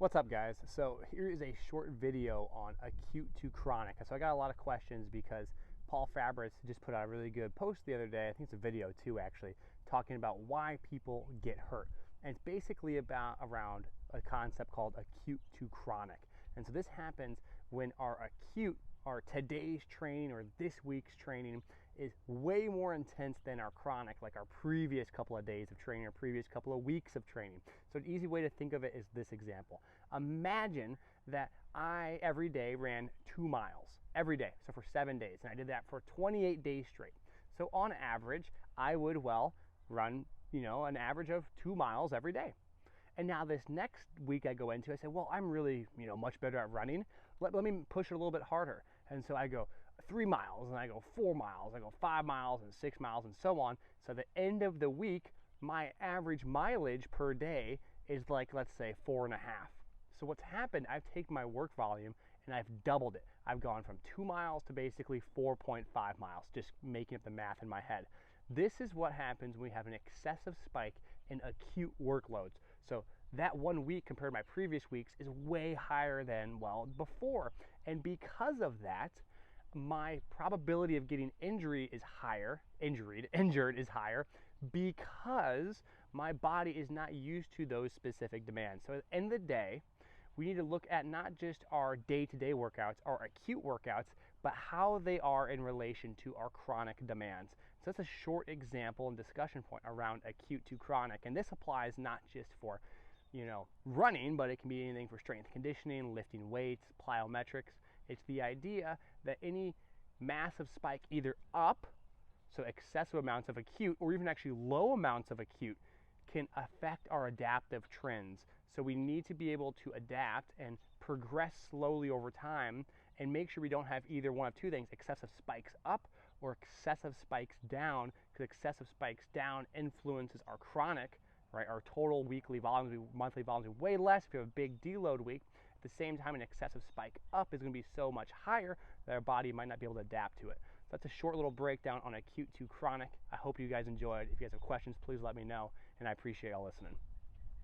What's up, guys? So here is a short video on acute to chronic. So I got a lot of questions because Paul Fabris just put out a really good post the other day. I think it's a video too, actually, talking about why people get hurt. And it's basically around a concept called acute to chronic. And so this happens when our acute, our today's training or this week's training is way more intense than our chronic, like our previous couple of days of training or previous couple of weeks of training. So an easy way to think of it is this example. Imagine that I every day ran 2 miles every day, so for 7 days, and I did that for 28 days straight. So on average, I would run, an average of 2 miles every day. And now this next week I go into, I say, well, I'm really, much better at running. Let me push it a little bit harder. And so I go 3 miles, and I go 4 miles, I go 5 miles and 6 miles and so on. So at the end of the week, my average mileage per day is like, let's say 4.5. So what's happened, I've taken my work volume and I've doubled it. I've gone from 2 miles to basically 4.5 miles, just making up the math in my head. This is what happens when we have an excessive spike in acute workloads. So that 1 week compared to my previous weeks is way higher than, before. And because of that, my probability of getting injured is higher because my body is not used to those specific demands. So at the end of the day, we need to look at not just our day-to-day workouts, our acute workouts, but how they are in relation to our chronic demands. So that's a short example and discussion point around acute to chronic. And this applies not just for, running, but it can be anything for strength conditioning, lifting weights, plyometrics. It's the idea that any massive spike either up, so excessive amounts of acute, or even actually low amounts of acute, can affect our adaptive trends. So we need to be able to adapt and progress slowly over time and make sure we don't have either one of two things, excessive spikes up or excessive spikes down, because excessive spikes down influences our chronic, right? Our total weekly volumes, monthly volumes are way less if you have a big deload week. At the same time, an excessive spike up is going to be so much higher that our body might not be able to adapt to it. So that's a short little breakdown on acute to chronic. I hope you guys enjoyed. If you guys have questions, please let me know, and I appreciate y'all listening.